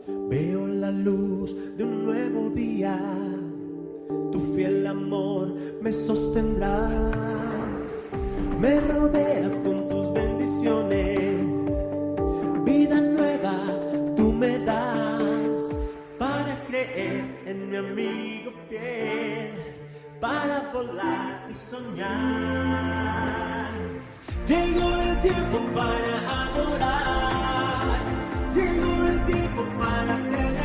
Veo la luz de un nuevo día, tu fiel amor me sostendrá. Me rodeas con tus bendiciones, vida nueva tú me das, para creer en mi amigo fiel, para volar y soñar. Llegó el tiempo para adorar, llegó el tiempo para celebrar.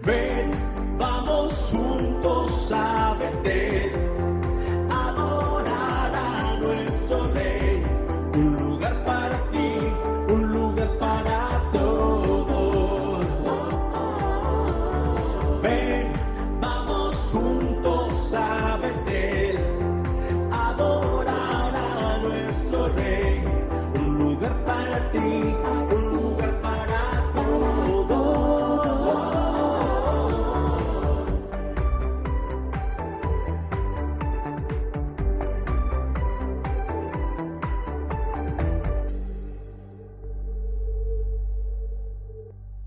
Ven, vamos juntos a Betel, adorar a nuestro Rey. Un lugar para ti, un lugar para todos. Ven, vamos juntos a Betel, adorar a nuestro Rey. Un lugar para ti, un lugar para todos.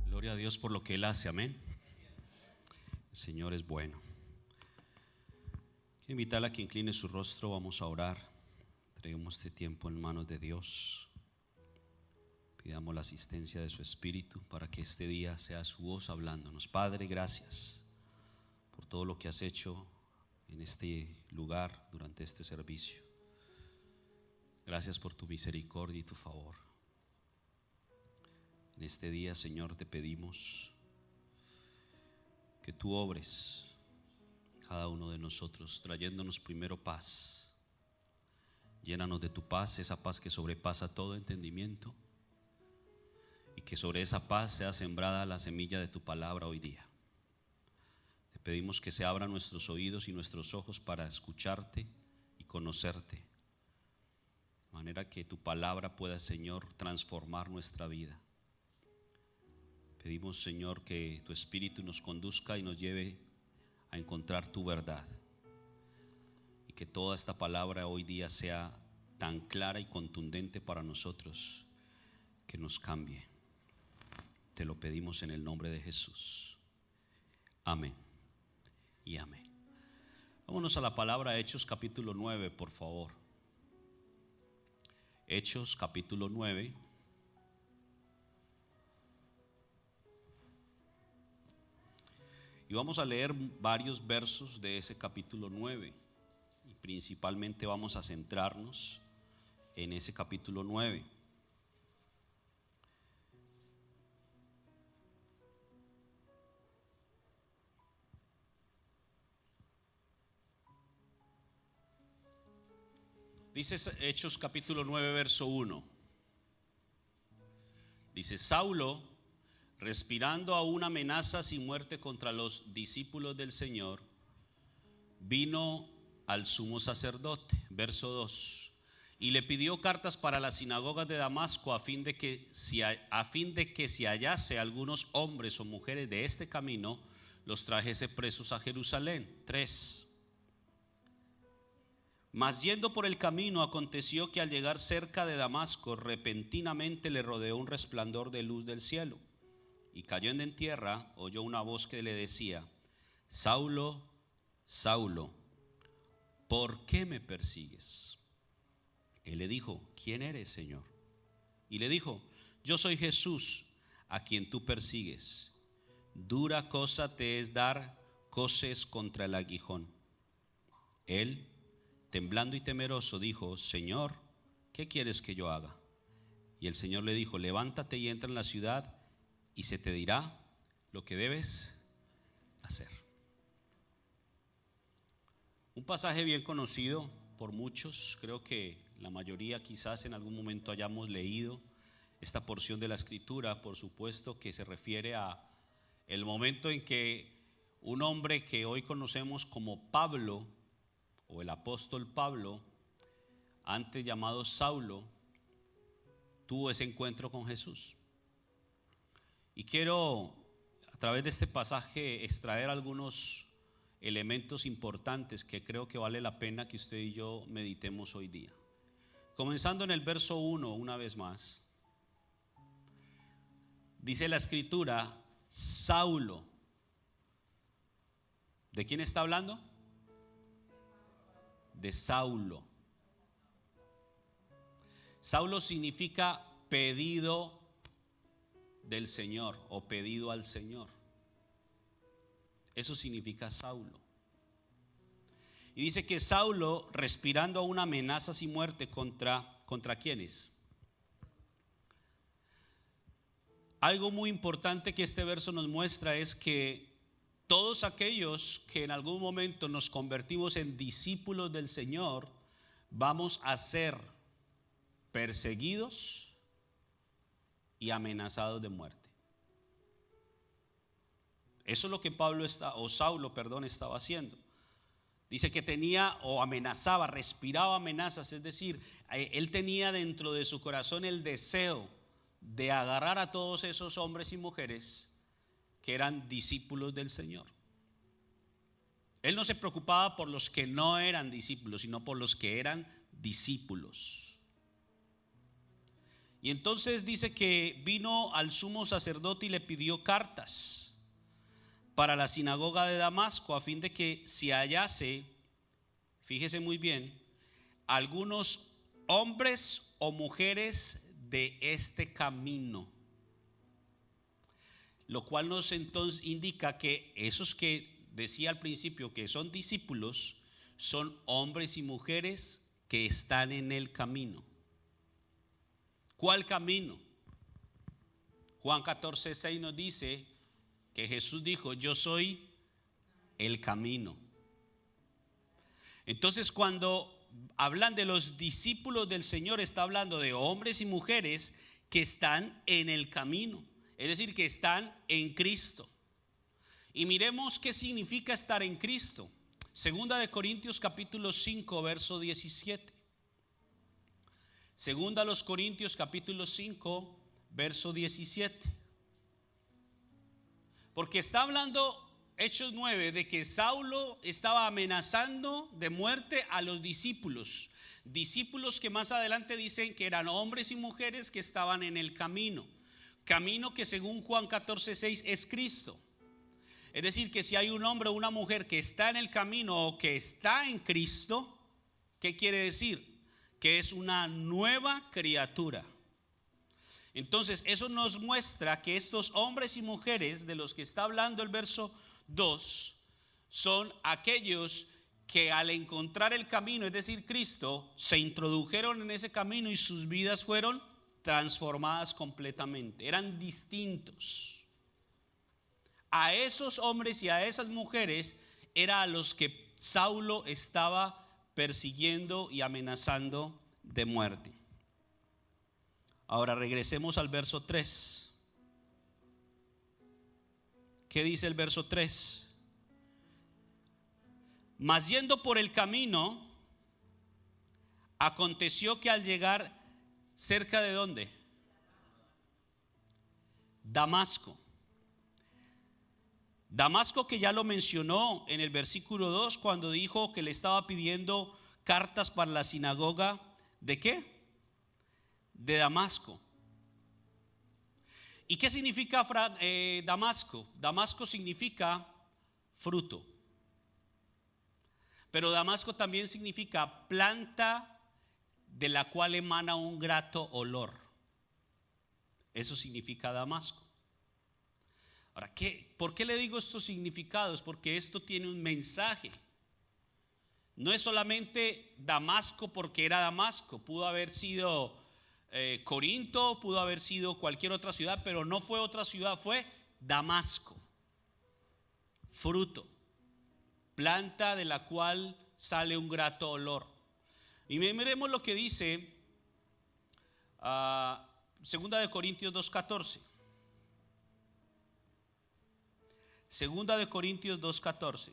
Gloria a Dios por lo que Él hace, amén. El Señor es bueno. Quiero invitarla a que incline su rostro, vamos a orar. Traigamos este tiempo en manos de Dios. Pidamos la asistencia de su Espíritu para que este día sea su voz hablándonos. Padre, gracias por todo lo que has hecho en este lugar durante este servicio. Gracias por tu misericordia y tu favor. En este día, Señor, te pedimos que tú obres cada uno de nosotros, trayéndonos primero paz. Llénanos de tu paz, esa paz que sobrepasa todo entendimiento, y que sobre esa paz sea sembrada la semilla de tu palabra hoy día. Te pedimos que se abran nuestros oídos y nuestros ojos para escucharte y conocerte, de manera que tu palabra pueda, Señor, transformar nuestra vida. Pedimos, Señor, que tu Espíritu nos conduzca y nos lleve a encontrar tu verdad, y que toda esta palabra hoy día sea tan clara y contundente para nosotros que nos cambie. Te lo pedimos en el nombre de Jesús. Amén y amén. Vámonos a la palabra Hechos capítulo 9, por favor. Hechos capítulo 9. Y vamos a leer varios versos de ese capítulo 9. Y principalmente vamos a centrarnos en ese capítulo 9. Dice Hechos capítulo 9, verso 1. Dice: Saulo, respirando aún amenazas y muerte contra los discípulos del Señor, vino al sumo sacerdote. Verso 2. Y le pidió cartas para las sinagogas de Damasco, a fin de que si hallase algunos hombres o mujeres de este camino, los trajese presos a Jerusalén. 3. Mas yendo por el camino, aconteció que al llegar cerca de Damasco, repentinamente le rodeó un resplandor de luz del cielo. Y cayendo en tierra, oyó una voz que le decía: Saulo, Saulo, ¿por qué me persigues? Él le dijo: ¿quién eres, Señor? Y le dijo: yo soy Jesús, a quien tú persigues. Dura cosa te es dar coces contra el aguijón. Él, temblando y temeroso, dijo: Señor, ¿qué quieres que yo haga? Y el Señor le dijo: levántate y entra en la ciudad, y se te dirá lo que debes hacer. Un pasaje bien conocido por muchos. Creo que la mayoría quizás en algún momento hayamos leído esta porción de la Escritura. Por supuesto que se refiere a el momento en que un hombre que hoy conocemos como Pablo, o el apóstol Pablo, antes llamado Saulo, tuvo ese encuentro con Jesús. Y quiero, a través de este pasaje, extraer algunos elementos importantes que creo que vale la pena que usted y yo meditemos hoy día. Comenzando en el verso 1 una vez más. Dice la escritura, Saulo. ¿De quién está hablando? De Saulo. Saulo significa pedido del Señor o pedido al Señor. Eso significa Saulo. Y dice que Saulo, respirando aún amenazas y muerte ¿contra quiénes? Algo muy importante que este verso nos muestra es que todos aquellos que en algún momento nos convertimos en discípulos del Señor, vamos a ser perseguidos y amenazados de muerte. Eso es lo que Saulo estaba haciendo. Dice que tenía o amenazaba, respiraba amenazas, es decir, él tenía dentro de su corazón el deseo de agarrar a todos esos hombres y mujeres que eran discípulos del Señor. Él no se preocupaba por los que no eran discípulos, sino por los que eran discípulos. Y entonces dice que vino al sumo sacerdote y le pidió cartas para la sinagoga de Damasco, a fin de que se hallase, fíjese muy bien, algunos hombres o mujeres de este camino. Lo cual nos entonces indica que esos que decía al principio que son discípulos, son hombres y mujeres que están en el camino. ¿Cuál camino? Juan 14:6 nos dice que Jesús dijo, yo soy el camino. Entonces, cuando hablan de los discípulos del Señor, está hablando de hombres y mujeres que están en el camino, es decir, que están en Cristo. Y miremos qué significa estar en Cristo. Segunda de Corintios capítulo 5 verso 17. Segunda a los Corintios capítulo 5 verso 17. Porque está hablando Hechos 9 de que Saulo estaba amenazando de muerte a los discípulos. Discípulos que más adelante dicen que eran hombres y mujeres que estaban en el camino. Camino que según Juan 14:6 es Cristo. Es decir, que si hay un hombre o una mujer que está en el camino o que está en Cristo, ¿qué quiere decir? Que es una nueva criatura. Entonces eso nos muestra que estos hombres y mujeres de los que está hablando el verso 2 son aquellos que al encontrar el camino, es decir, Cristo, se introdujeron en ese camino y sus vidas fueron transformadas completamente. Eran distintos. A esos hombres y a esas mujeres era a los que Saulo estaba persiguiendo y amenazando de muerte. Ahora regresemos al verso 3. ¿Qué dice el verso 3? Mas yendo por el camino, aconteció que al llegar cerca de ¿dónde? Damasco. Damasco, que ya lo mencionó en el versículo 2 cuando dijo que le estaba pidiendo cartas para la sinagoga. ¿De qué? De Damasco. ¿Y qué significa Damasco? Damasco significa fruto. Pero Damasco también significa planta de la cual emana un grato olor. Eso significa Damasco. Ahora, ¿por qué le digo estos significados? Porque esto tiene un mensaje. No es solamente Damasco porque era Damasco, pudo haber sido Corinto, pudo haber sido cualquier otra ciudad, pero no fue otra ciudad, fue Damasco. Fruto, planta de la cual sale un grato olor. Y miremos lo que dice Segunda de Corintios 2:14. Segunda de Corintios 2:14.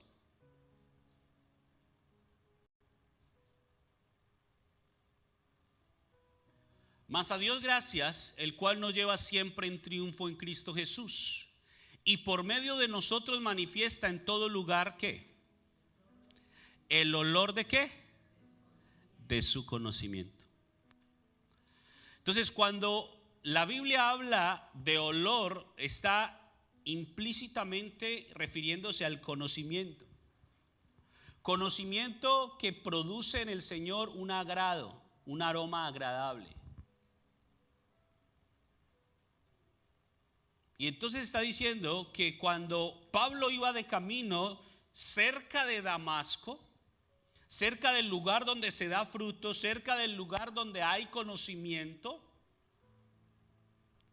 Mas a Dios gracias, el cual nos lleva siempre en triunfo en Cristo Jesús, y por medio de nosotros manifiesta en todo lugar ¿qué? El olor de ¿qué? De su conocimiento. Entonces, cuando la Biblia habla de olor, está implícitamente refiriéndose al conocimiento. Conocimiento que produce en el Señor un agrado, un aroma agradable. Y entonces está diciendo que cuando Pablo iba de camino cerca de Damasco, cerca del lugar donde se da fruto, cerca del lugar donde hay conocimiento,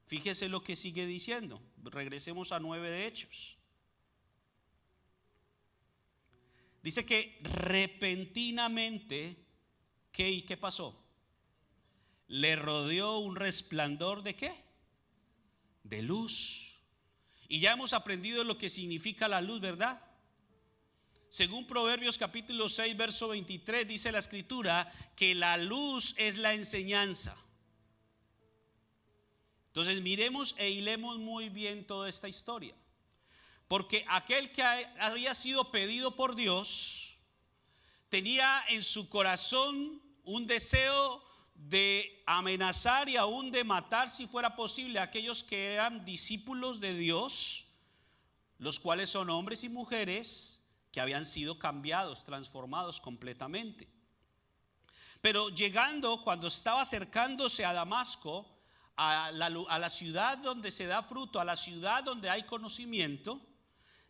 fíjese lo que sigue diciendo. Regresemos a 9 de Hechos. Dice que repentinamente, ¿qué pasó? Le rodeó un resplandor ¿de qué? De luz. Y ya hemos aprendido lo que significa la luz, ¿verdad? Según Proverbios capítulo 6, verso 23, dice la escritura que la luz es la enseñanza. Entonces miremos e hilemos muy bien toda esta historia. Porque aquel que había sido pedido por Dios tenía en su corazón un deseo de amenazar y aún de matar, si fuera posible, a aquellos que eran discípulos de Dios, los cuales son hombres y mujeres que habían sido cambiados, transformados completamente. Pero llegando, cuando estaba acercándose a Damasco, a la ciudad donde se da fruto, a la ciudad donde hay conocimiento,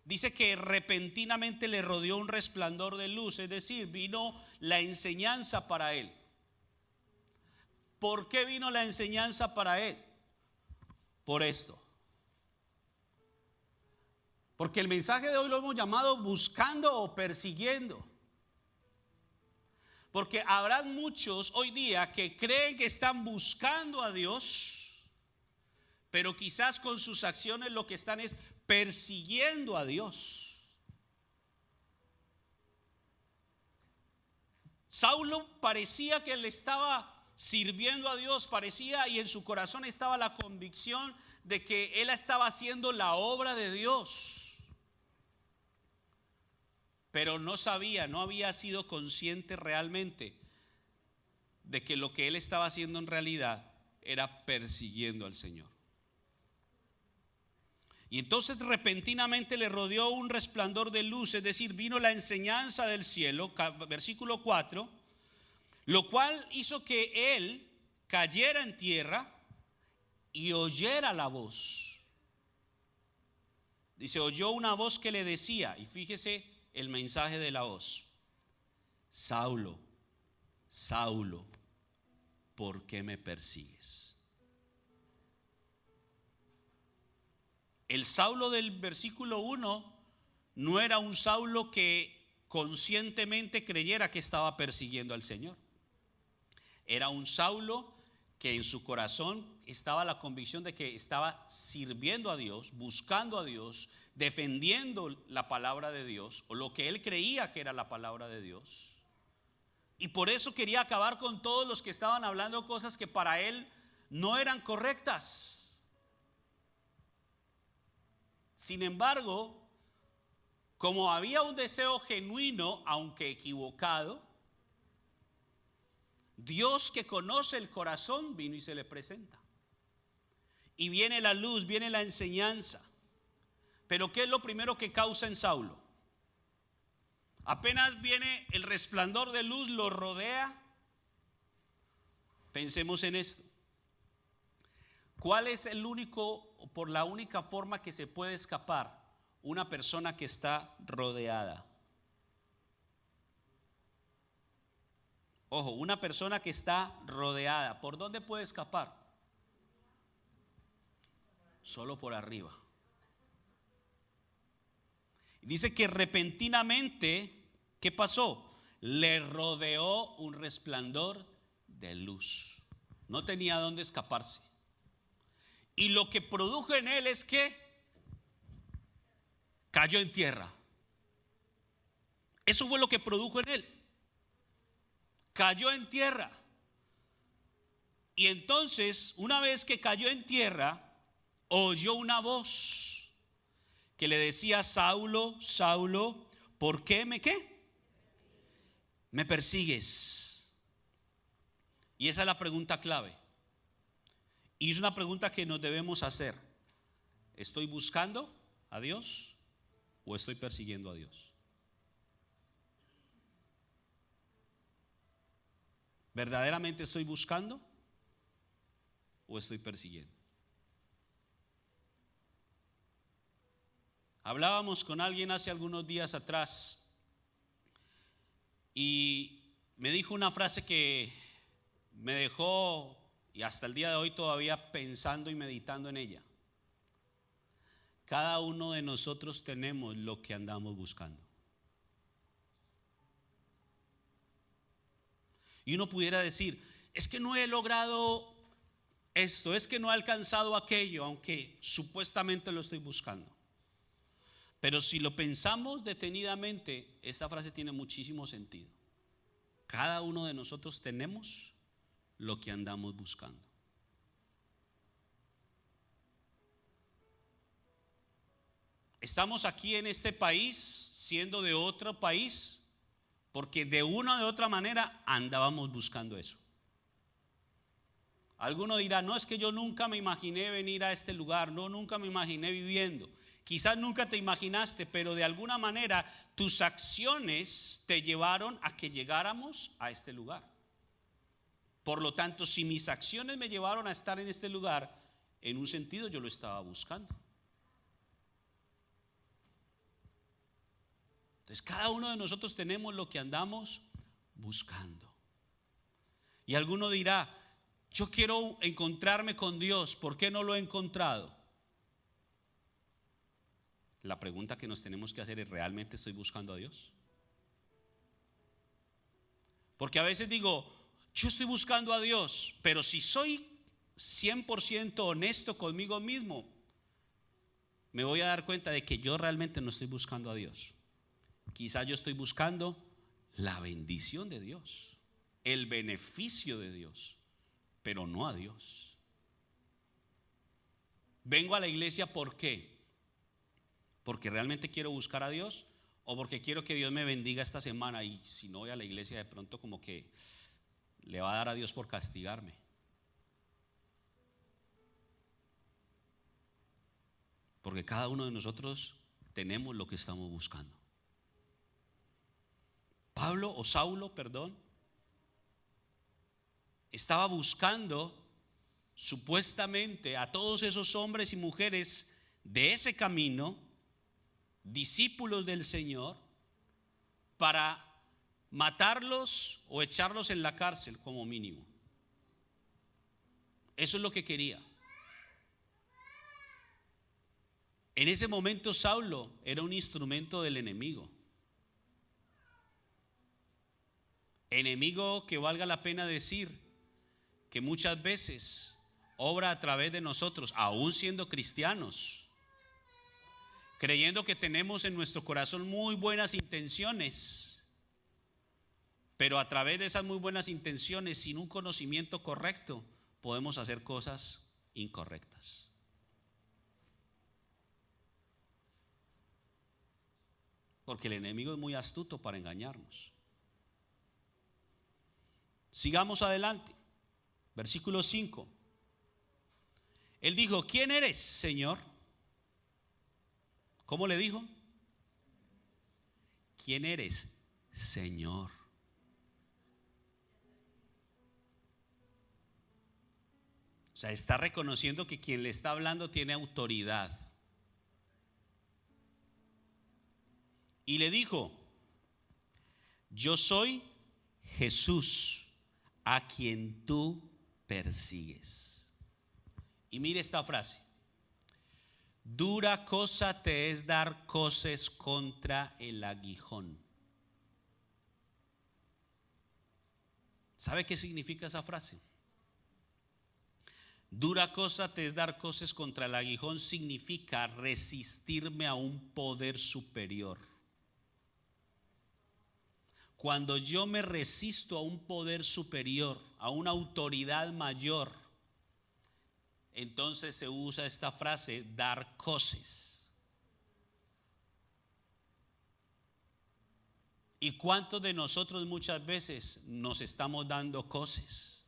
dice que repentinamente le rodeó un resplandor de luz, es decir, vino la enseñanza para él. ¿Por qué vino la enseñanza para él? Por esto. Porque el mensaje de hoy lo hemos llamado buscando o persiguiendo. Porque habrá muchos hoy día que creen que están buscando a Dios, pero quizás con sus acciones lo que están es persiguiendo a Dios. Saulo parecía que le estaba sirviendo a Dios, parecía, y en su corazón estaba la convicción de que él estaba haciendo la obra de Dios, pero no sabía, no había sido consciente realmente de que lo que él estaba haciendo en realidad era persiguiendo al Señor. Y entonces repentinamente le rodeó un resplandor de luz, es decir, vino la enseñanza del cielo, versículo 4, lo cual hizo que él cayera en tierra y oyera la voz. Dice, oyó una voz que le decía, y fíjese el mensaje de la voz: Saulo, Saulo, ¿por qué me persigues? El Saulo del versículo 1 no era un Saulo que conscientemente creyera que estaba persiguiendo al Señor. Era un Saulo que en su corazón estaba la convicción de que estaba sirviendo a Dios, buscando a Dios, defendiendo la palabra de Dios, o lo que él creía que era la palabra de Dios. Y por eso quería acabar con todos los que estaban hablando cosas que para él no eran correctas. Sin embargo, como había un deseo genuino, aunque equivocado, Dios, que conoce el corazón, vino y se le presenta. Y viene la luz, viene la enseñanza. Pero ¿qué es lo primero que causa en Saulo? Apenas viene el resplandor de luz, lo rodea. Pensemos en esto. ¿Cuál es la única forma que se puede escapar una persona que está rodeada? Ojo, una persona que está rodeada, ¿por dónde puede escapar? Solo por arriba. Dice que repentinamente, ¿qué pasó? Le rodeó un resplandor de luz. No tenía dónde escaparse. Y lo que produjo en él es que cayó en tierra. Eso fue lo que produjo en él. Cayó en tierra. Y entonces, una vez que cayó en tierra, oyó una voz que le decía: Saulo, Saulo, ¿por qué me persigues? Y esa es la pregunta clave. Y es una pregunta que nos debemos hacer. ¿Estoy buscando a Dios o estoy persiguiendo a Dios? ¿Verdaderamente estoy buscando o estoy persiguiendo? Hablábamos con alguien hace algunos días atrás y me dijo una frase que me dejó, y hasta el día de hoy todavía pensando y meditando en ella. Cada uno de nosotros tenemos lo que andamos buscando. Y uno pudiera decir, es que no he logrado esto, es que no he alcanzado aquello, aunque supuestamente lo estoy buscando. Pero si lo pensamos detenidamente, esta frase tiene muchísimo sentido. Cada uno de nosotros tenemos lo que andamos buscando. Estamos aquí en este país siendo de otro país porque de una o de otra manera andábamos buscando eso. Alguno dirá, no, es que yo nunca me imaginé venir a este lugar, no, nunca me imaginé viviendo. Quizás nunca te imaginaste, pero de alguna manera tus acciones te llevaron a que llegáramos a este lugar. Por lo tanto, si mis acciones me llevaron a estar en este lugar, en un sentido yo lo estaba buscando. Entonces, cada uno de nosotros tenemos lo que andamos buscando. Y alguno dirá, yo quiero encontrarme con Dios, ¿por qué no lo he encontrado? La pregunta que nos tenemos que hacer es, ¿realmente estoy buscando a Dios? Porque a veces digo, yo estoy buscando a Dios, pero si soy 100% honesto conmigo mismo, me voy a dar cuenta de que yo realmente no estoy buscando a Dios. Quizás yo estoy buscando la bendición de Dios, el beneficio de Dios, pero no a Dios. Vengo a la iglesia, ¿por qué? ¿Porque realmente quiero buscar a Dios o porque quiero que Dios me bendiga esta semana? Y si no voy a la iglesia, de pronto como que le va a dar a Dios por castigarme. Porque cada uno de nosotros tenemos lo que estamos buscando. Saulo, estaba buscando supuestamente a todos esos hombres y mujeres de ese camino, discípulos del Señor, para matarlos o echarlos en la cárcel como mínimo. Eso es lo que quería. En ese momento Saulo era un instrumento del enemigo. Enemigo que valga la pena decir que muchas veces obra a través de nosotros, aún siendo cristianos, creyendo que tenemos en nuestro corazón muy buenas intenciones, pero a través de esas muy buenas intenciones, sin un conocimiento correcto, podemos hacer cosas incorrectas. Porque el enemigo es muy astuto para engañarnos. Sigamos adelante. Versículo 5. Él dijo, ¿quién eres, Señor? ¿Cómo le dijo? ¿Quién eres, Señor? O sea, está reconociendo que quien le está hablando tiene autoridad. Y le dijo, yo soy Jesús, a quien tú persigues. Y mire esta frase: dura cosa te es dar coces contra el aguijón. ¿Sabe qué significa esa frase? Dura cosa te es dar coces contra el aguijón significa resistirme a un poder superior. Cuando yo me resisto a un poder superior, a una autoridad mayor, entonces se usa esta frase, dar coces. ¿Y cuántos de nosotros muchas veces nos estamos dando coces?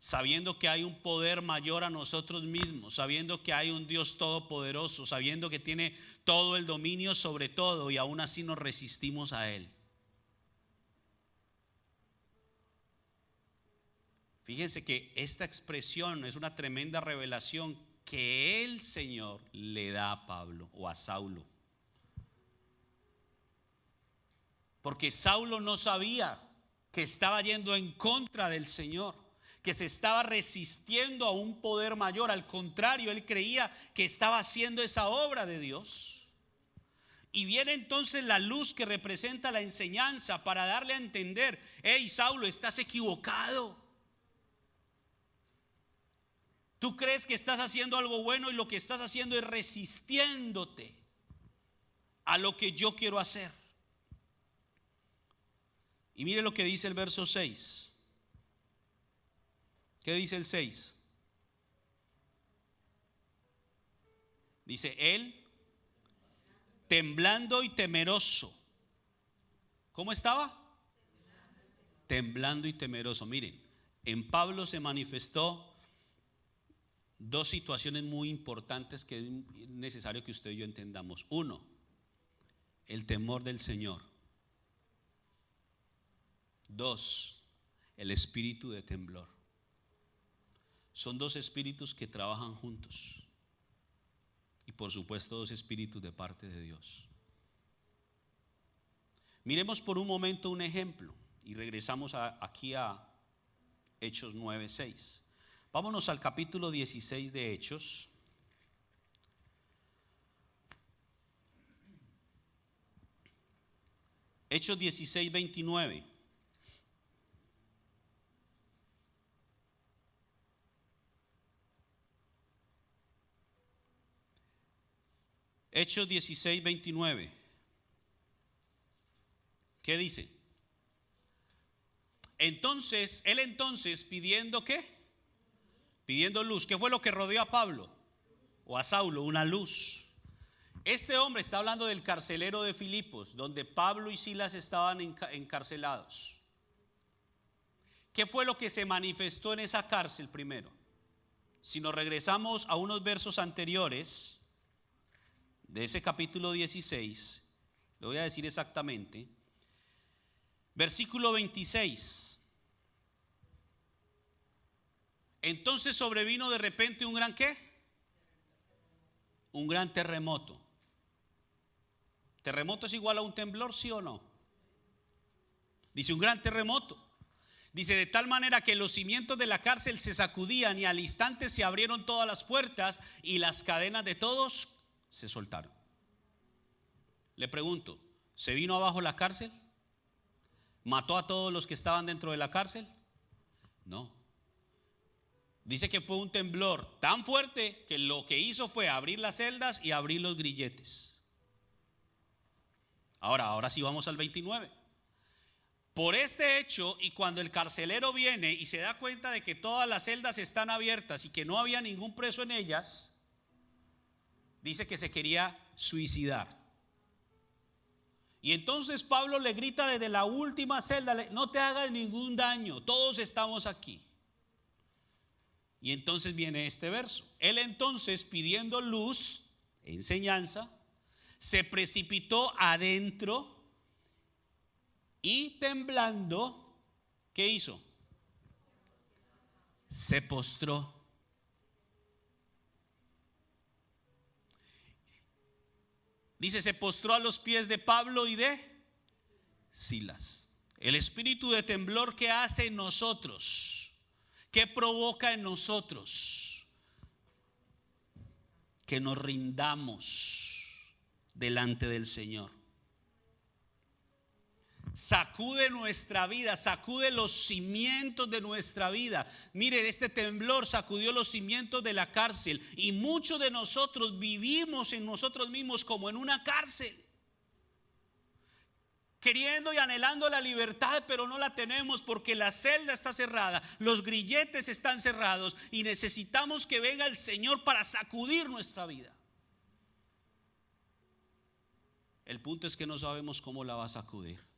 sabiendo que hay un poder mayor a nosotros mismos, sabiendo que hay un Dios todopoderoso, sabiendo que tiene todo el dominio sobre todo, y aún así nos resistimos a Él. Fíjense que esta expresión es una tremenda revelación que el Señor le da a Pablo o a Saulo. Porque Saulo no sabía que estaba yendo en contra del Señor, que se estaba resistiendo a un poder mayor. Al contrario, él creía que estaba haciendo esa obra de Dios. Y viene entonces la luz que representa la enseñanza para darle a entender: hey, Saulo, estás equivocado. Tú crees que estás haciendo algo bueno y lo que estás haciendo es resistiéndote a lo que yo quiero hacer. Y mire lo que dice el verso 6. ¿Qué dice el 6? Dice: él, temblando y temeroso. ¿Cómo estaba? Temblando y temeroso. Miren, en Pablo se manifestó dos situaciones muy importantes que es necesario que usted y yo entendamos. Uno, el temor del Señor. Dos, el espíritu de temblor. Son dos espíritus que trabajan juntos. Y por supuesto, dos espíritus de parte de Dios. Miremos por un momento un ejemplo y regresamos aquí a Hechos 9:6. Vámonos al capítulo 16 de Hechos. Hechos 16:29. Hechos 16:29. ¿Qué dice? Entonces, él pidiendo ¿qué? Pidiendo luz. ¿Qué fue lo que rodeó a Pablo o a Saulo? Una luz. Este hombre está hablando del carcelero de Filipos, donde Pablo y Silas estaban encarcelados. ¿Qué fue lo que se manifestó en esa cárcel primero? Si nos regresamos a unos versos anteriores de ese capítulo 16, le voy a decir exactamente. Versículo 26. Entonces sobrevino de repente un gran ¿qué? Un gran terremoto. ¿Terremoto es igual a un temblor, sí o no? Dice un gran terremoto. Dice: de tal manera que los cimientos de la cárcel se sacudían y al instante se abrieron todas las puertas y las cadenas de todos se soltaron. Le pregunto, ¿se vino abajo la cárcel? ¿Mató a todos los que estaban dentro de la cárcel? No. Dice que fue un temblor tan fuerte que lo que hizo fue abrir las celdas y abrir los grilletes. Ahora sí vamos al 29. Por este hecho, y cuando el carcelero viene y se da cuenta de que todas las celdas están abiertas y que no había ningún preso en ellas, dice que se quería suicidar. Y entonces Pablo le grita desde la última celda: no te hagas ningún daño, todos estamos aquí. Y entonces viene este verso. Él entonces, pidiendo luz, enseñanza, se precipitó adentro y temblando, ¿qué hizo? Se postró. Dice: se postró a los pies de Pablo y de Silas. El espíritu de temblor que hace en nosotros, ¿qué provoca en nosotros? Que nos rindamos delante del Señor. Sacude nuestra vida, sacude los cimientos de nuestra vida. Miren, este temblor sacudió los cimientos de la cárcel y muchos de nosotros vivimos en nosotros mismos como en una cárcel, queriendo y anhelando la libertad, pero no la tenemos porque la celda está cerrada, los grilletes están cerrados y necesitamos que venga el Señor para sacudir nuestra vida. El punto es que no sabemos cómo la va a sacudir.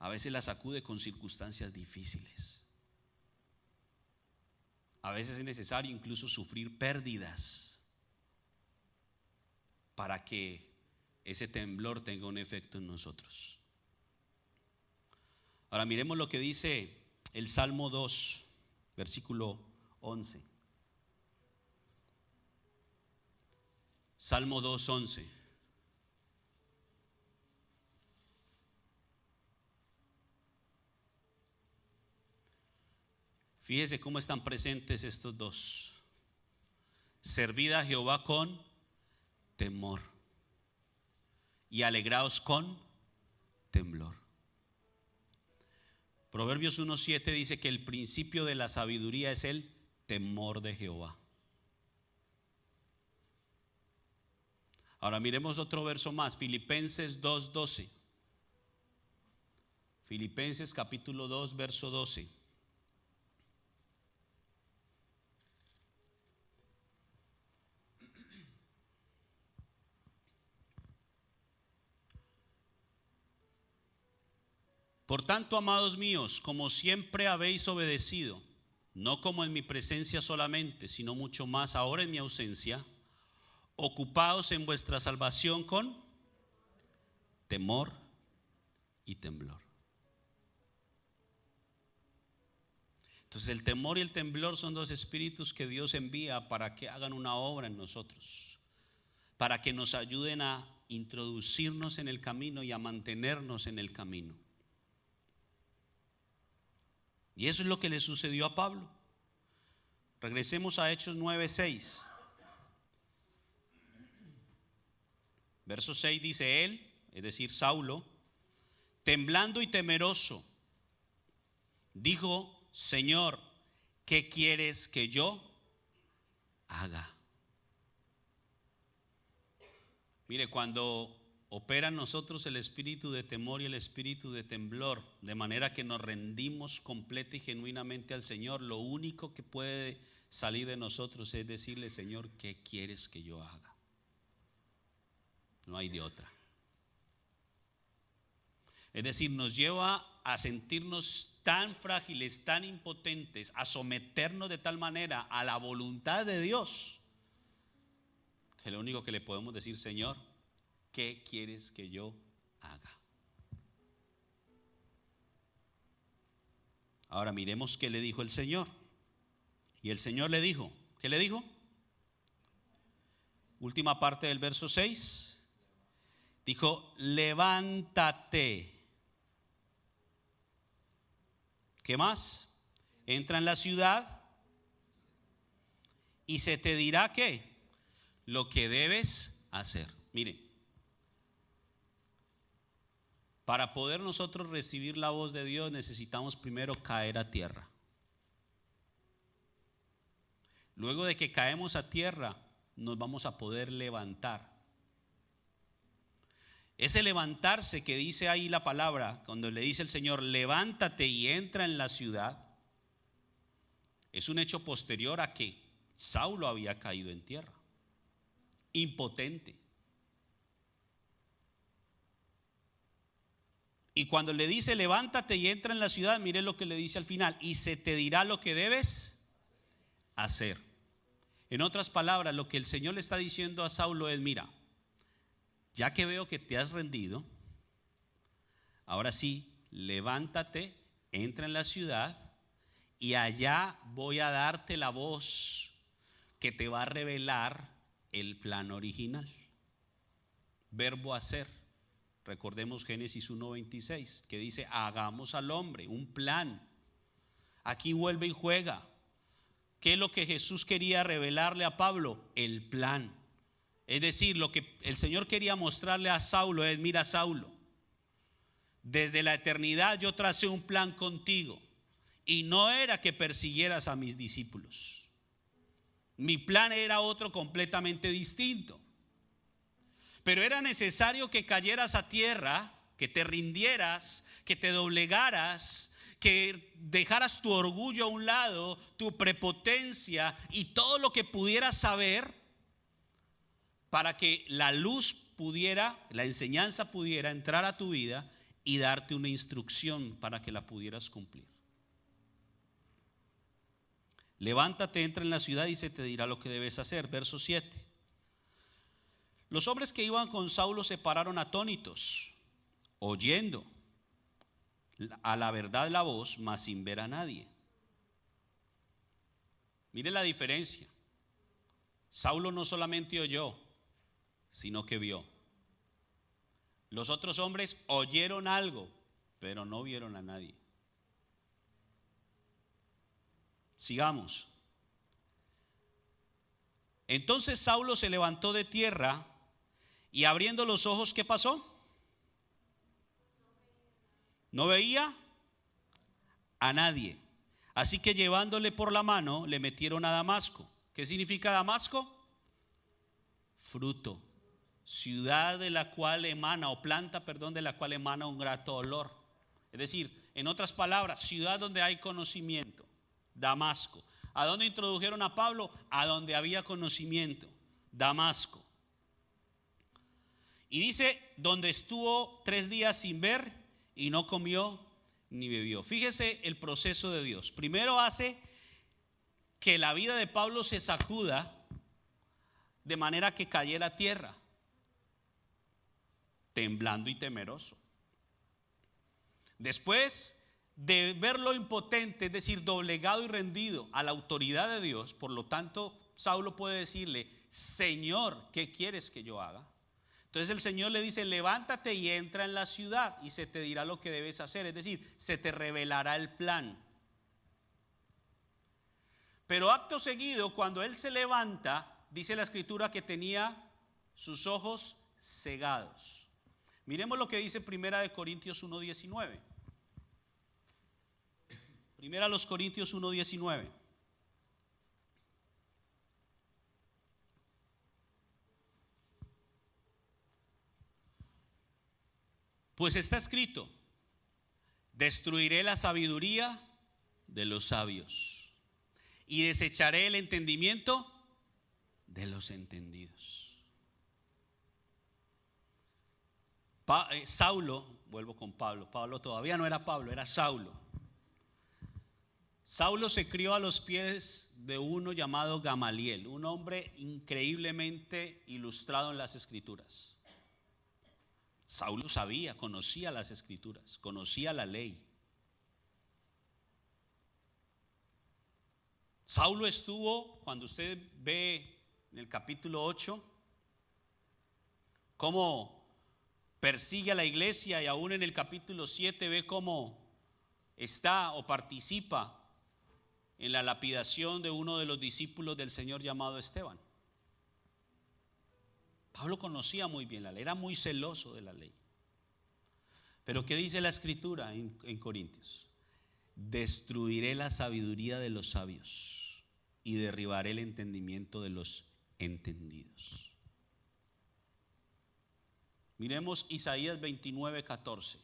A veces la sacude con circunstancias difíciles. A veces es necesario incluso sufrir pérdidas para que ese temblor tenga un efecto en nosotros. Ahora miremos lo que dice el Salmo 2, versículo 11. Salmo 2, 11. Fíjese cómo están presentes estos dos. Servid a Jehová con temor y alegraos con temblor. Proverbios 1:7 dice que el principio de la sabiduría es el temor de Jehová. Ahora miremos otro verso más, Filipenses 2:12. Filipenses capítulo 2, verso 12. Por tanto, amados míos, como siempre habéis obedecido, no como en mi presencia solamente, sino mucho más ahora en mi ausencia, ocupaos en vuestra salvación con temor y temblor. Entonces el temor y el temblor son dos espíritus que Dios envía para que hagan una obra en nosotros, para que nos ayuden a introducirnos en el camino y a mantenernos en el camino. Y eso es lo que le sucedió a Pablo. Regresemos a Hechos 9:6. Verso 6 dice él, es decir, Saulo, temblando y temeroso, dijo: Señor, ¿qué quieres que yo haga? Mire, cuando opera en nosotros el espíritu de temor y el espíritu de temblor, de manera que nos rendimos completa y genuinamente al Señor, lo único que puede salir de nosotros es decirle: Señor, ¿qué quieres que yo haga? No hay de otra. Es decir, nos lleva a sentirnos tan frágiles, tan impotentes, a someternos de tal manera a la voluntad de Dios, que lo único que le podemos decir: Señor, ¿qué quieres que yo haga? Ahora miremos qué le dijo el Señor. Y el Señor le dijo, ¿qué le dijo? Última parte del verso 6. Dijo: levántate. ¿Qué más? Entra en la ciudad y se te dirá ¿qué? Lo que debes hacer. Mire, para poder nosotros recibir la voz de Dios necesitamos primero caer a tierra. Luego de que caemos a tierra nos vamos a poder levantar. Ese levantarse que dice ahí la palabra, cuando le dice el Señor: levántate y entra en la ciudad, es un hecho posterior a que Saulo había caído en tierra, impotente. Y cuando le dice levántate y entra en la ciudad, mire lo que le dice al final: y se te dirá lo que debes hacer. En otras palabras, lo que el Señor le está diciendo a Saulo es: mira, ya que veo que te has rendido, ahora sí, levántate, entra en la ciudad y allá voy a darte la voz que te va a revelar el plan original. Verbo hacer. Recordemos Génesis 1:26, que dice: hagamos al hombre, un plan. Aquí vuelve y juega. ¿Qué es lo que Jesús quería revelarle a Pablo? El plan. Es decir, lo que el Señor quería mostrarle a Saulo es: mira, Saulo, desde la eternidad yo tracé un plan contigo y no era que persiguieras a mis discípulos. Mi plan era otro completamente distinto. Pero era necesario que cayeras a tierra, que te rindieras, que te doblegaras, que dejaras tu orgullo a un lado, tu prepotencia y todo lo que pudieras saber, para que la luz pudiera, la enseñanza pudiera entrar a tu vida y darte una instrucción para que la pudieras cumplir. Levántate, entra en la ciudad y se te dirá lo que debes hacer. Verso 7. Los hombres que iban con Saulo se pararon atónitos, oyendo a la verdad la voz, mas sin ver a nadie. Mire la diferencia. Saulo no solamente oyó, sino que vio. Los otros hombres oyeron algo, pero no vieron a nadie. Sigamos. Entonces Saulo se levantó de tierra y abriendo los ojos, ¿qué pasó? No veía a nadie. Así que llevándole por la mano, le metieron a Damasco. ¿Qué significa Damasco? Fruto. Ciudad de la cual emana, o planta, perdón, de la cual emana un grato olor. Es decir, en otras palabras, ciudad donde hay conocimiento. Damasco. ¿A dónde introdujeron a Pablo? A donde había conocimiento. Damasco. Y dice, donde estuvo 3 días sin ver y no comió ni bebió. Fíjese el proceso de Dios. Primero hace que la vida de Pablo se sacuda de manera que cayera a tierra, temblando y temeroso. Después de verlo impotente, es decir, doblegado y rendido a la autoridad de Dios, por lo tanto, Saulo puede decirle, Señor, ¿qué quieres que yo haga? Entonces el Señor le dice, levántate y entra en la ciudad y se te dirá lo que debes hacer, es decir, se te revelará el plan. Pero acto seguido, cuando él se levanta, dice la escritura que tenía sus ojos cegados. Miremos lo que dice 1 Corintios 1:19. 1 Corintios 1:19. Pues está escrito, destruiré la sabiduría de los sabios y desecharé el entendimiento de los entendidos. Saulo, vuelvo con Pablo. Pablo todavía no era Pablo, era Saulo. Saulo se crió a los pies de uno llamado Gamaliel, un hombre increíblemente ilustrado en las escrituras. Saulo sabía, conocía las escrituras, conocía la ley. Saulo estuvo, cuando usted ve en el capítulo 8, cómo persigue a la iglesia, y aún en el capítulo 7 ve cómo está o participa en la lapidación de uno de los discípulos del Señor llamado Esteban. Pablo conocía muy bien la ley, era muy celoso de la ley. Pero ¿qué dice la escritura en Corintios? Destruiré la sabiduría de los sabios y derribaré el entendimiento de los entendidos. Miremos Isaías 29:14.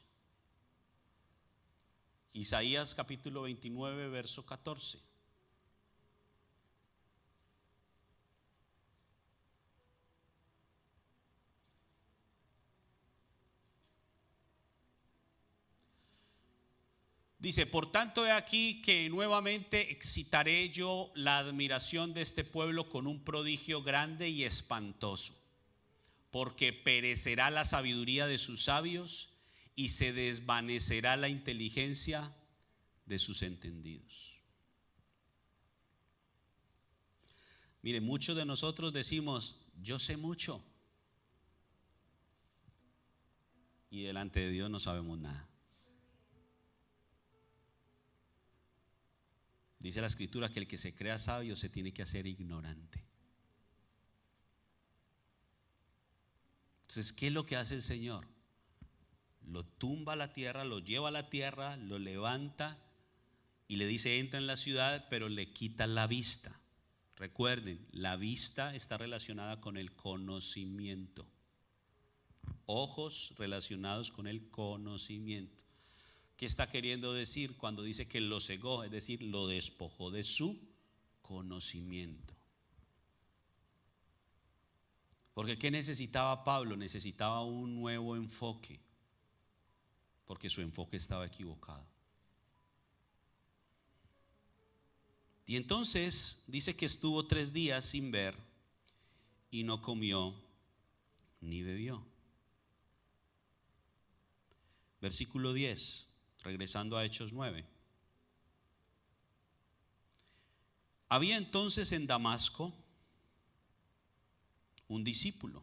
Isaías capítulo 29, verso 14. Dice, por tanto he aquí que nuevamente excitaré yo la admiración de este pueblo con un prodigio grande y espantoso, porque perecerá la sabiduría de sus sabios y se desvanecerá la inteligencia de sus entendidos. Mire, muchos de nosotros decimos, yo sé mucho, y delante de Dios no sabemos nada. Dice la escritura que el que se crea sabio se tiene que hacer ignorante. Entonces, ¿qué es lo que hace el Señor? Lo tumba a la tierra, lo lleva a la tierra, lo levanta y le dice, entra en la ciudad, pero le quita la vista. Recuerden, la vista está relacionada con el conocimiento. Ojos relacionados con el conocimiento. ¿Qué está queriendo decir cuando dice que lo cegó? Es decir, lo despojó de su conocimiento. Porque ¿qué necesitaba Pablo? Necesitaba un nuevo enfoque, porque su enfoque estaba equivocado. Y entonces dice que estuvo 3 días sin ver y no comió ni bebió. Versículo 10, regresando a Hechos 9. Había entonces en Damasco un discípulo.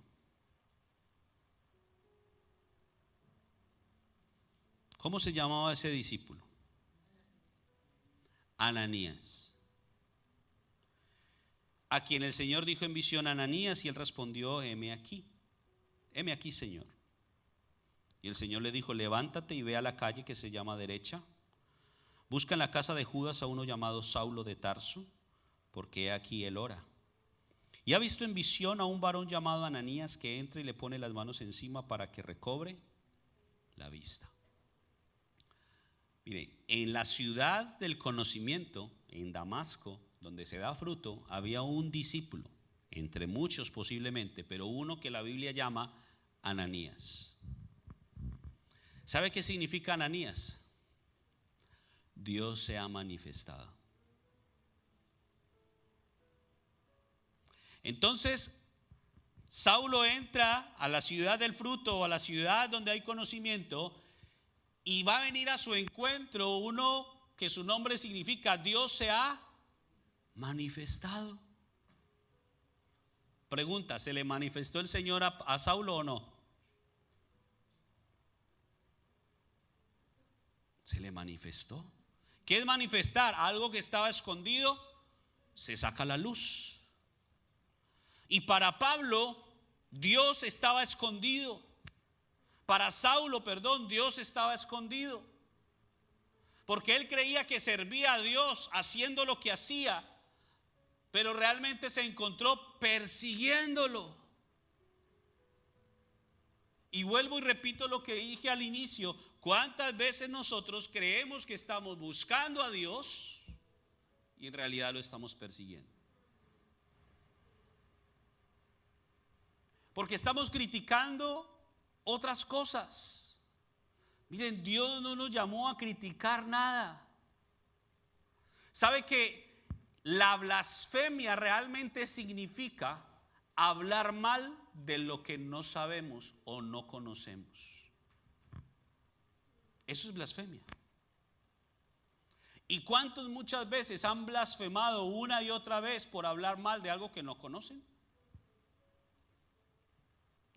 ¿Cómo se llamaba ese discípulo? Ananías. A quien el Señor dijo en visión: Ananías, y él respondió: heme aquí, Señor. Y el Señor le dijo: levántate y ve a la calle que se llama Derecha, busca en la casa de Judas a uno llamado Saulo de Tarso, porque he aquí él ora. Y ha visto en visión a un varón llamado Ananías que entra y le pone las manos encima para que recobre la vista. Mire, en la ciudad del conocimiento, en Damasco, donde se da fruto, había un discípulo, entre muchos posiblemente, pero uno que la Biblia llama Ananías. ¿Sabe qué significa Ananías? Dios se ha manifestado. Entonces, Saulo entra a la ciudad del fruto, o a la ciudad donde hay conocimiento, y va a venir a su encuentro uno que su nombre significa Dios se ha manifestado. Pregunta: ¿se le manifestó el Señor a Saulo o no? Se le manifestó. ¿Qué es manifestar? Algo que estaba escondido se saca a la luz. Y para Pablo, Dios estaba escondido. Para Saulo, Dios estaba escondido. Porque él creía que servía a Dios haciendo lo que hacía, pero realmente se encontró persiguiéndolo. Y vuelvo y repito lo que dije al inicio: ¿cuántas veces nosotros creemos que estamos buscando a Dios y en realidad lo estamos persiguiendo? Porque estamos criticando otras cosas. Miren, Dios no nos llamó a criticar nada. ¿Sabe que la blasfemia realmente significa hablar mal de lo que no sabemos o no conocemos? Eso es blasfemia. ¿Y cuántos muchas veces han blasfemado una y otra vez por hablar mal de algo que no conocen?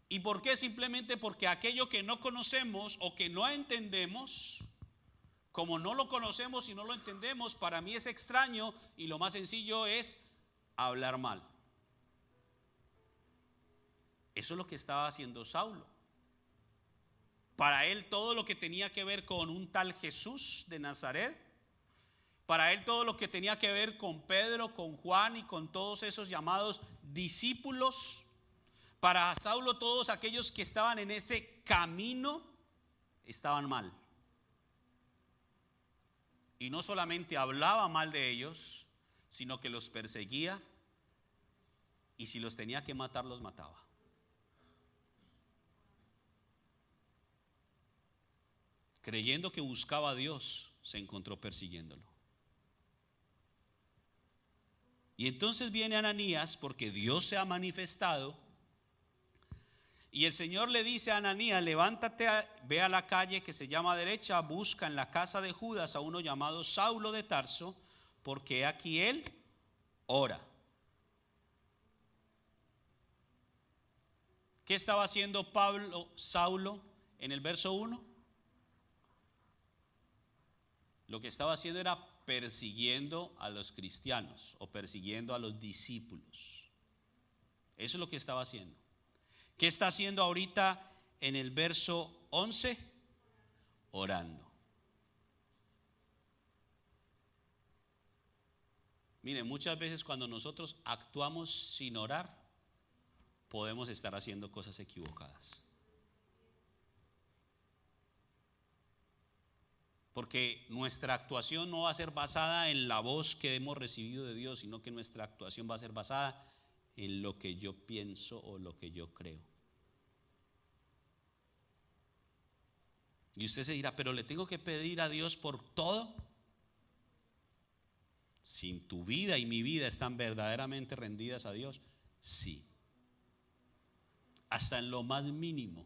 ¿Y por qué? Simplemente porque aquello que no conocemos o que no entendemos, como no lo conocemos y no lo entendemos, para mí es extraño, y lo más sencillo es hablar mal. Eso es lo que estaba haciendo Saulo. Para él todo lo que tenía que ver con un tal Jesús de Nazaret, para él todo lo que tenía que ver con Pedro, con Juan y con todos esos llamados discípulos, para Saulo todos aquellos que estaban en ese camino estaban mal. Y no solamente hablaba mal de ellos, sino que los perseguía, y si los tenía que matar, los mataba. Creyendo que buscaba a Dios, se encontró persiguiéndolo. Y entonces viene Ananías, porque Dios se ha manifestado, y el Señor le dice a Ananías: levántate, ve a la calle que se llama Derecha, busca en la casa de Judas a uno llamado Saulo de Tarso, porque aquí él ora. ¿Qué estaba haciendo Saulo en el verso 1? Lo que estaba haciendo era persiguiendo a los cristianos o persiguiendo a los discípulos. Eso es lo que estaba haciendo. ¿Qué está haciendo ahorita en el verso 11? Orando. Miren, muchas veces cuando nosotros actuamos sin orar, podemos estar haciendo cosas equivocadas. Porque nuestra actuación no va a ser basada en la voz que hemos recibido de Dios, sino que nuestra actuación va a ser basada en lo que yo pienso o lo que yo creo. Y usted se dirá: pero le tengo que pedir a Dios por todo. Si tu vida y mi vida están verdaderamente rendidas a Dios, sí. Hasta en lo más mínimo.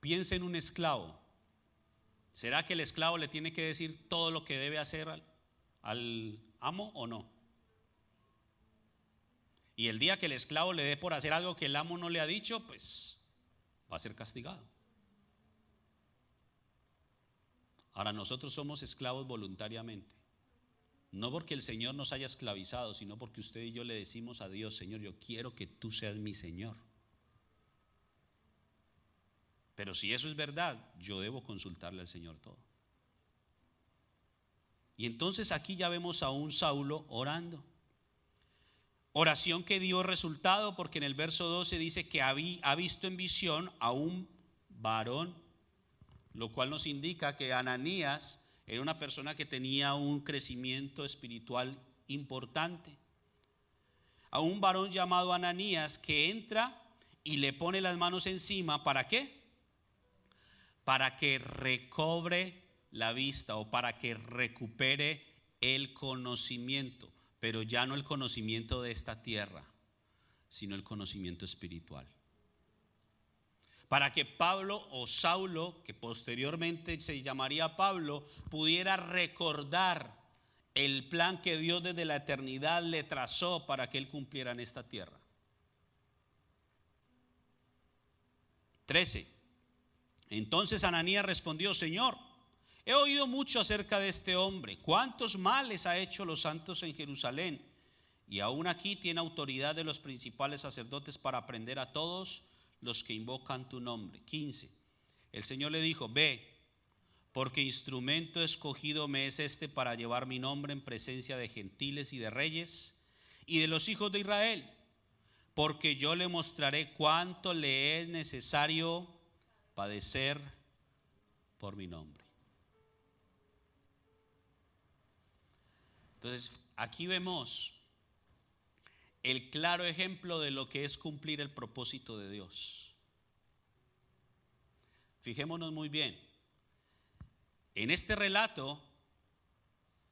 Piensa en un esclavo. ¿Será que el esclavo le tiene que decir todo lo que debe hacer al amo o no? Y el día que el esclavo le dé por hacer algo que el amo no le ha dicho, pues va a ser castigado. Ahora, nosotros somos esclavos voluntariamente. No porque el Señor nos haya esclavizado, sino porque usted y yo le decimos a Dios: Señor, yo quiero que tú seas mi Señor. Pero si eso es verdad, yo debo consultarle al Señor todo. Y entonces aquí ya vemos a un Saulo orando. Oración que dio resultado, porque en el verso 12 dice que ha visto en visión a un varón, lo cual nos indica que Ananías era una persona que tenía un crecimiento espiritual importante. A un varón llamado Ananías que entra y le pone las manos encima. ¿Para qué? Para que recobre la vista o para que recupere el conocimiento, pero ya no el conocimiento de esta tierra, sino el conocimiento espiritual. Para que Pablo o Saulo, que posteriormente se llamaría Pablo, pudiera recordar el plan que Dios desde la eternidad le trazó para que él cumpliera en esta tierra. 13. Entonces Ananías respondió: Señor, he oído mucho acerca de este hombre, cuántos males ha hecho los santos en Jerusalén, y aún aquí tiene autoridad de los principales sacerdotes para prender a todos los que invocan tu nombre. 15. El Señor le dijo: ve, porque instrumento escogido me es este para llevar mi nombre en presencia de gentiles y de reyes y de los hijos de Israel, porque yo le mostraré cuánto le es necesario padecer por mi nombre. Entonces, aquí vemos el claro ejemplo de lo que es cumplir el propósito de Dios. Fijémonos muy bien. En este relato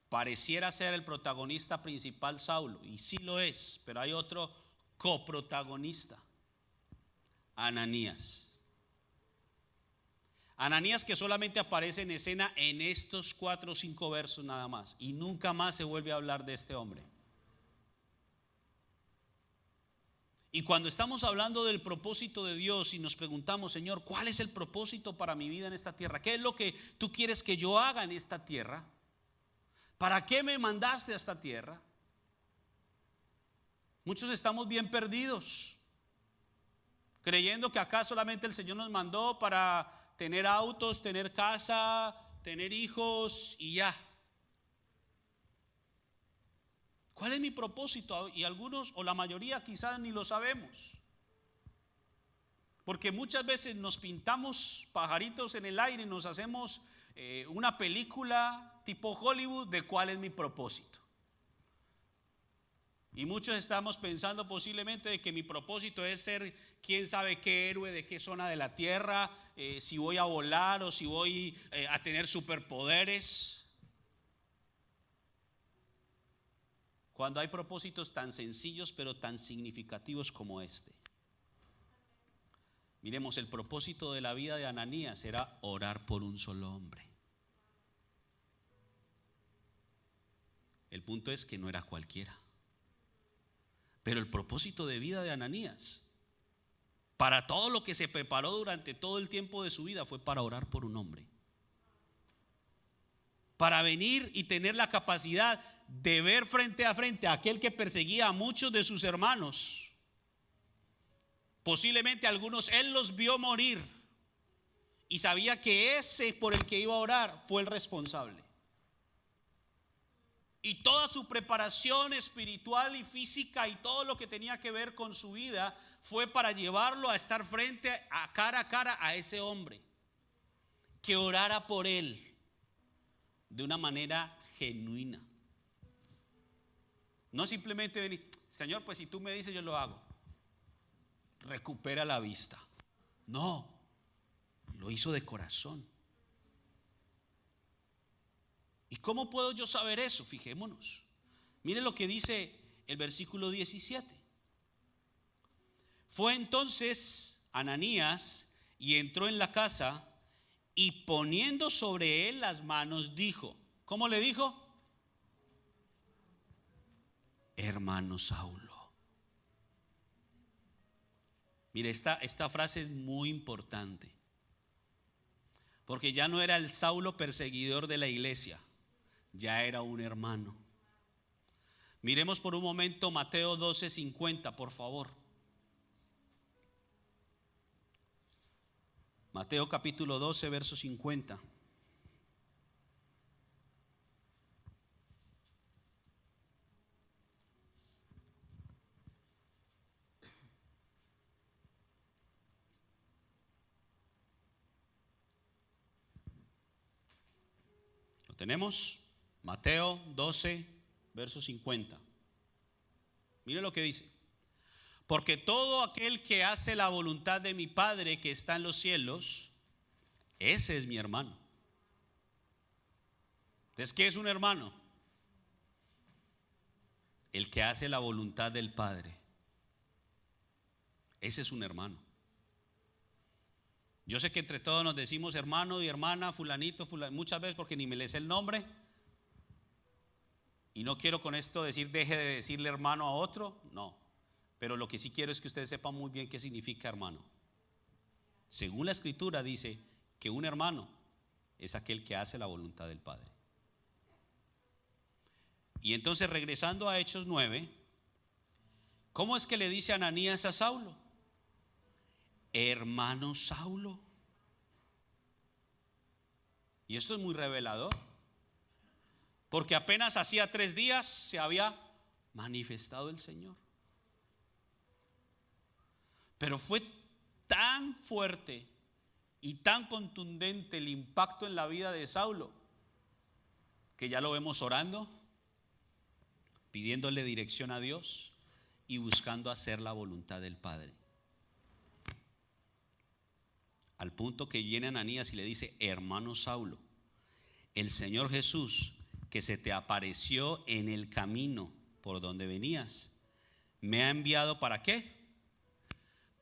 pareciera ser el protagonista principal Saulo, y sí lo es, pero hay otro coprotagonista, Ananías. Ananías, que solamente aparece en escena en estos 4 o 5 versos nada más, y nunca más se vuelve a hablar de este hombre. Y cuando estamos hablando del propósito de Dios y nos preguntamos: Señor, ¿cuál es el propósito para mi vida en esta tierra? ¿Qué es lo que tú quieres que yo haga en esta tierra? ¿Para qué me mandaste a esta tierra? Muchos estamos bien perdidos, creyendo que acá solamente el Señor nos mandó para tener autos, tener casa, tener hijos y ya. ¿Cuál es mi propósito? Y algunos o la mayoría quizás ni lo sabemos, porque muchas veces nos pintamos pajaritos en el aire y nos hacemos una película tipo Hollywood de cuál es mi propósito. Y muchos estamos pensando posiblemente de que mi propósito es ser quién sabe qué héroe de qué zona de la tierra, si voy a volar o si voy a tener superpoderes. Cuando hay propósitos tan sencillos pero tan significativos como este. Miremos, el propósito de la vida de Ananías era orar por un solo hombre. El punto es que no era cualquiera. Pero el propósito de vida de Ananías, para todo lo que se preparó durante todo el tiempo de su vida, fue para orar por un hombre. Para venir y tener la capacidad de ver frente a frente a aquel que perseguía a muchos de sus hermanos. Posiblemente algunos él los vio morir y sabía que ese por el que iba a orar fue el responsable. Y toda su preparación espiritual y física y todo lo que tenía que ver con su vida fue para llevarlo a estar frente a cara a ese hombre, que orara por él de una manera genuina. No simplemente venir: Señor, pues si tú me dices yo lo hago, recupera la vista. No, lo hizo de corazón. cómo puedo yo saber eso? Fijémonos. Mire lo que dice el versículo 17. Fue entonces Ananías y entró en la casa y poniendo sobre él las manos dijo, ¿cómo le dijo? Hermano Saulo. Mire, esta frase es muy importante, porque ya no era el Saulo perseguidor de la iglesia, ya era un hermano. Miremos por un momento Mateo 12:50, por favor. Mateo capítulo 12, verso 50. ¿Lo tenemos? Mateo 12, verso 50. Mire lo que dice. Porque todo aquel que hace la voluntad de mi Padre que está en los cielos, ese es mi hermano. Entonces, ¿qué es un hermano? El que hace la voluntad del Padre. Ese es un hermano. Yo sé que entre todos nos decimos hermano y hermana, fulanito, muchas veces porque ni me les sé el nombre. Y no quiero con esto decir deje de decirle hermano a otro, no. Pero lo que sí quiero es que ustedes sepan muy bien qué significa hermano. Según la Escritura dice que un hermano es aquel que hace la voluntad del Padre. Y entonces regresando a Hechos 9, ¿cómo es que le dice Ananías a Saulo? Hermano Saulo. Y esto es muy revelador, porque apenas hacía 3 días se había manifestado el Señor. Pero fue tan fuerte y tan contundente el impacto en la vida de Saulo, que ya lo vemos orando, pidiéndole dirección a Dios y buscando hacer la voluntad del Padre. Al punto que viene Ananías y le dice, hermano Saulo, el Señor Jesús que se te apareció en el camino por donde venías, me ha enviado ¿para qué?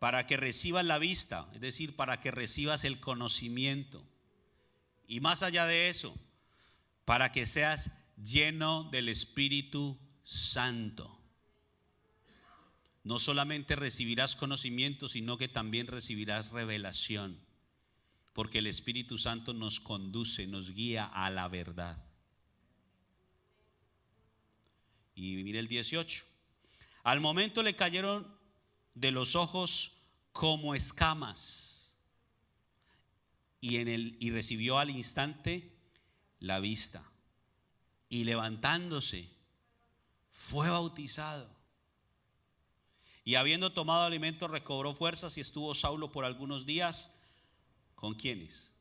Para que recibas la vista, es decir, para que recibas el conocimiento. Y más allá de eso, para que seas lleno del Espíritu Santo. No solamente recibirás conocimiento, sino que también recibirás revelación, porque el Espíritu Santo nos conduce, nos guía a la verdad. Y mire el 18. Al momento le cayeron de los ojos como escamas y recibió al instante la vista, y levantándose fue bautizado. Y habiendo tomado alimento recobró fuerzas y estuvo Saulo por algunos días. ¿Con quiénes?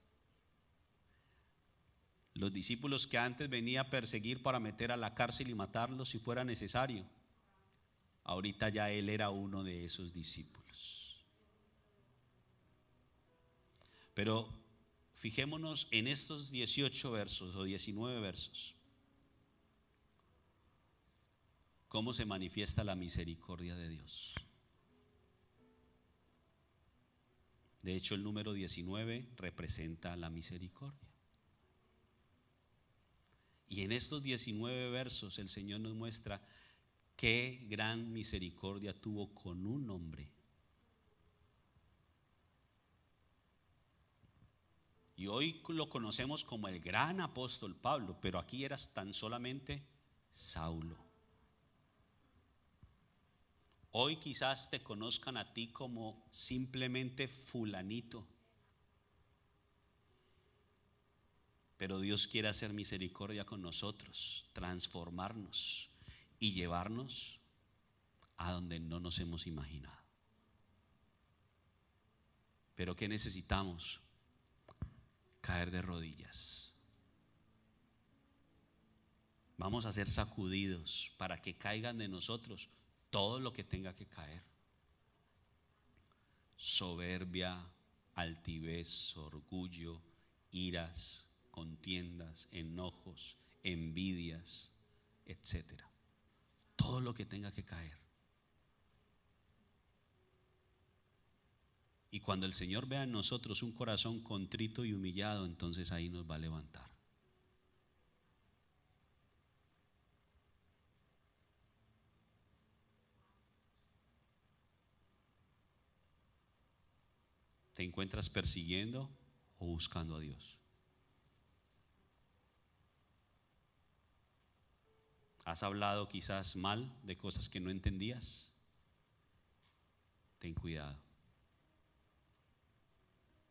Los discípulos que antes venía a perseguir para meter a la cárcel y matarlos si fuera necesario. Ahorita ya él era uno de esos discípulos. Pero fijémonos en estos 18 versos o 19 versos. ¿Cómo se manifiesta la misericordia de Dios? De hecho, el número 19 representa la misericordia. Y en estos 19 versos el Señor nos muestra qué gran misericordia tuvo con un hombre. Y hoy lo conocemos como el gran apóstol Pablo, pero aquí eras tan solamente Saulo. Hoy quizás te conozcan a ti como simplemente fulanito. Pero Dios quiere hacer misericordia con nosotros, transformarnos y llevarnos a donde no nos hemos imaginado. Pero ¿qué necesitamos? Caer de rodillas. Vamos a ser sacudidos para que caigan de nosotros todo lo que tenga que caer. Soberbia, altivez, orgullo, iras, contiendas, enojos, envidias, etcétera. Todo lo que tenga que caer. Y cuando el Señor vea en nosotros un corazón contrito y humillado, entonces ahí nos va a levantar. ¿Te encuentras persiguiendo o buscando a Dios? ¿Has hablado quizás mal de cosas que no entendías? Ten cuidado.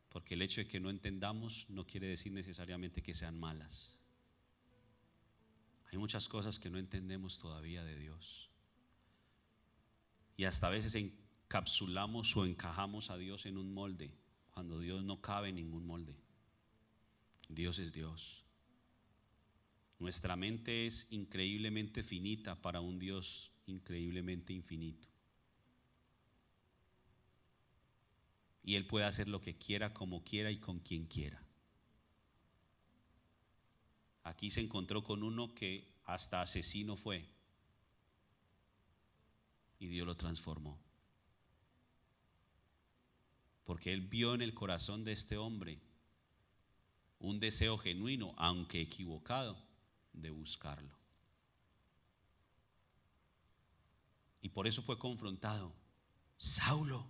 Porque el hecho de que no entendamos no quiere decir necesariamente que sean malas. Hay muchas cosas que no entendemos todavía de Dios. Y hasta a veces encapsulamos o encajamos a Dios en un molde, cuando Dios no cabe en ningún molde. Dios es Dios. Nuestra mente es increíblemente finita para un Dios increíblemente infinito. Y Él puede hacer lo que quiera, como quiera y con quien quiera. Aquí se encontró con uno que hasta asesino fue. Y Dios lo transformó. Porque Él vio en el corazón de este hombre un deseo genuino, aunque equivocado, de buscarlo. Y por eso fue confrontado. Saulo,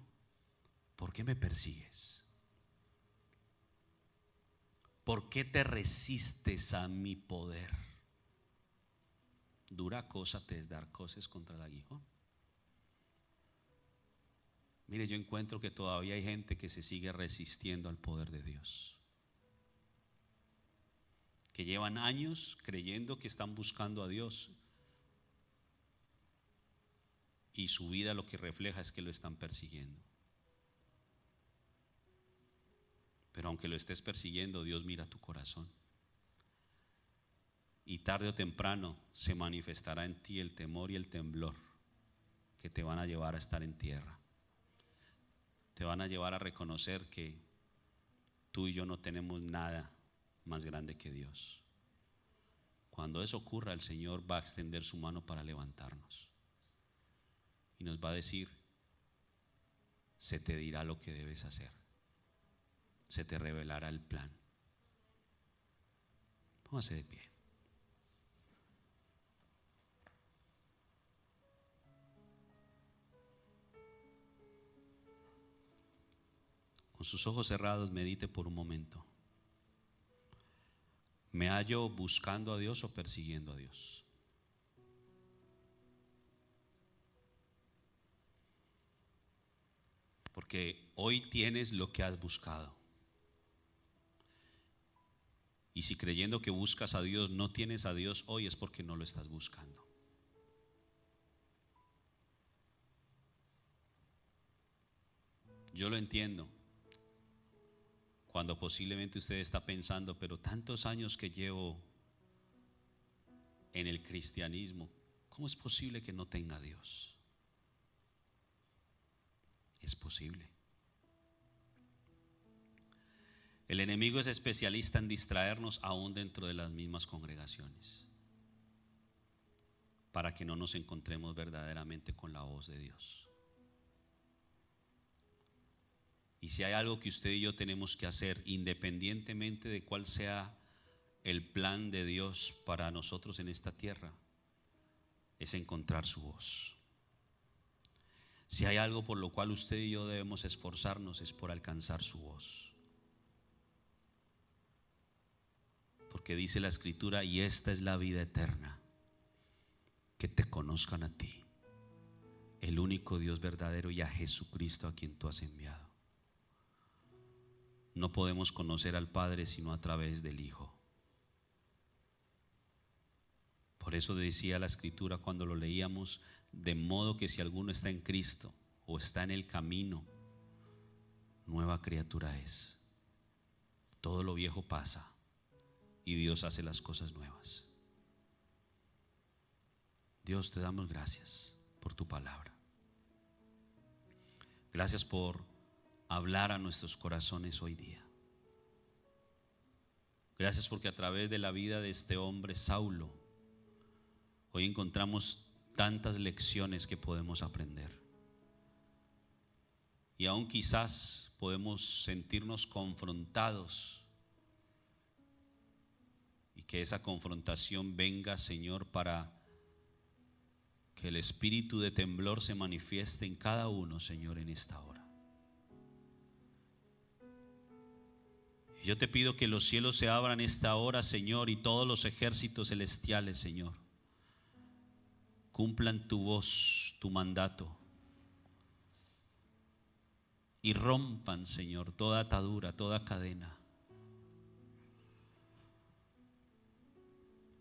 ¿por qué me persigues? ¿Por qué te resistes a mi poder? Dura cosa te es dar cosas contra el aguijón. Mire, yo encuentro que todavía hay gente que se sigue resistiendo al poder de Dios, que llevan años creyendo que están buscando a Dios y su vida lo que refleja es que lo están persiguiendo. Pero aunque lo estés persiguiendo, Dios mira tu corazón. Y tarde o temprano se manifestará en ti el temor y el temblor que te van a llevar a estar en tierra. Te van a llevar a reconocer que tú y yo no tenemos nada más grande que Dios. Cuando eso ocurra, el Señor va a extender su mano para levantarnos. Y nos va a decir, se te dirá lo que debes hacer. Se te revelará el plan. Póngase de pie. Con sus ojos cerrados, medite por un momento. ¿Me hallo buscando a Dios o persiguiendo a Dios? Porque hoy tienes lo que has buscado. Y si creyendo que buscas a Dios no tienes a Dios hoy, es porque no lo estás buscando. Yo lo entiendo. Cuando posiblemente usted está pensando, pero tantos años que llevo en el cristianismo, ¿cómo es posible que no tenga a Dios? Es posible. El enemigo es especialista en distraernos aún dentro de las mismas congregaciones, para que no nos encontremos verdaderamente con la voz de Dios. Y si hay algo que usted y yo tenemos que hacer, independientemente de cuál sea el plan de Dios para nosotros en esta tierra, es encontrar su voz. Si hay algo por lo cual usted y yo debemos esforzarnos, es por alcanzar su voz. Porque dice la Escritura, y esta es la vida eterna, que te conozcan a ti, el único Dios verdadero, y a Jesucristo a quien tú has enviado. No podemos conocer al Padre sino a través del Hijo. Por eso decía la Escritura cuando lo leíamos, de modo que si alguno está en Cristo o está en el camino, nueva criatura es. Todo lo viejo pasa y Dios hace las cosas nuevas. Dios, te damos gracias por tu palabra. Gracias por hablar a nuestros corazones hoy día. Gracias porque a través de la vida de este hombre Saulo, hoy encontramos tantas lecciones que podemos aprender. Y aún quizás podemos sentirnos confrontados. Y que esa confrontación venga, Señor, para que el espíritu de temblor se manifieste en cada uno, Señor, en esta hora. Y yo te pido que los cielos se abran esta hora, Señor, y todos los ejércitos celestiales, Señor, cumplan tu voz, tu mandato, y rompan, Señor, toda atadura, toda cadena.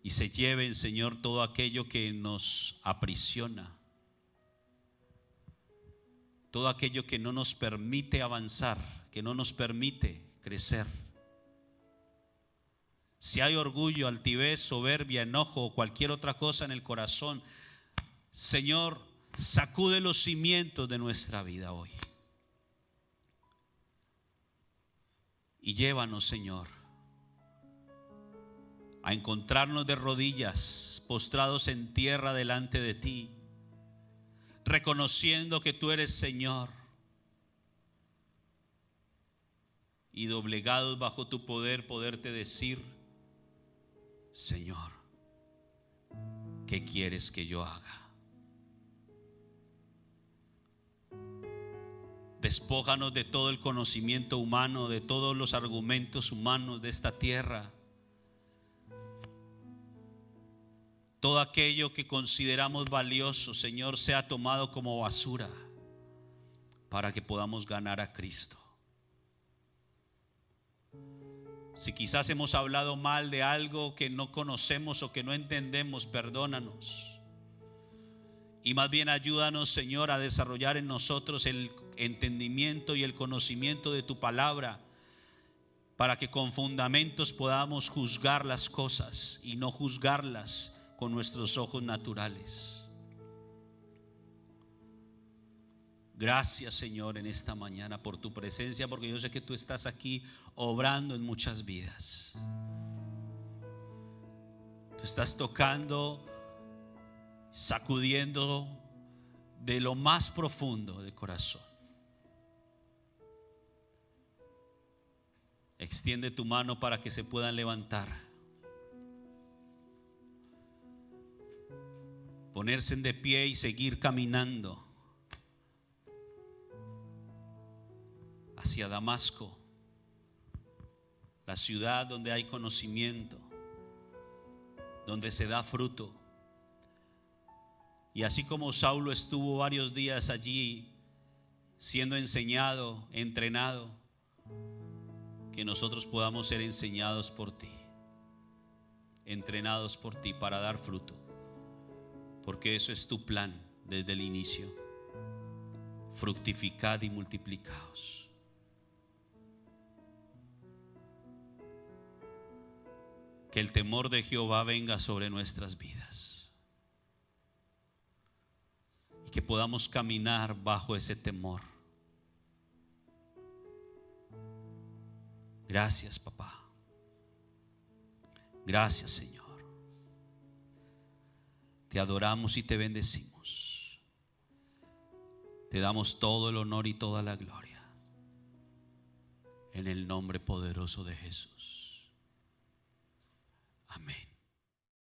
Y se lleven, Señor, todo aquello que nos aprisiona, todo aquello que no nos permite avanzar, que no nos permite crecer. Si hay orgullo, altivez, soberbia, enojo o cualquier otra cosa en el corazón, Señor, sacude los cimientos de nuestra vida hoy. Y llévanos, Señor, a encontrarnos de rodillas, postrados en tierra delante de ti, reconociendo que tú eres Señor, y doblegados bajo tu poder, poderte decir: Señor, ¿qué quieres que yo haga? Despójanos de todo el conocimiento humano, de todos los argumentos humanos de esta tierra. Todo aquello que consideramos valioso, Señor, sea tomado como basura para que podamos ganar a Cristo. Si quizás hemos hablado mal de algo que no conocemos o que no entendemos, perdónanos. Y más bien ayúdanos, Señor, a desarrollar en nosotros el entendimiento y el conocimiento de tu palabra, para que con fundamentos podamos juzgar las cosas y no juzgarlas con nuestros ojos naturales. Gracias, Señor, en esta mañana por tu presencia, porque yo sé que tú estás aquí obrando en muchas vidas. Tú estás tocando, sacudiendo de lo más profundo del corazón. Extiende tu mano para que se puedan levantar, ponerse de pie y seguir caminando hacia Damasco, la ciudad donde hay conocimiento, donde se da fruto. Y así como Saulo estuvo varios días allí siendo enseñado, entrenado, que nosotros podamos ser enseñados por ti, entrenados por ti para dar fruto, porque eso es tu plan desde el inicio. Fructificad y multiplicaos. Que el temor de Jehová venga sobre nuestras vidas y que podamos caminar bajo ese temor. Gracias, papá. Gracias, Señor. Te adoramos y te bendecimos. Te damos todo el honor y toda la gloria en el nombre poderoso de Jesús.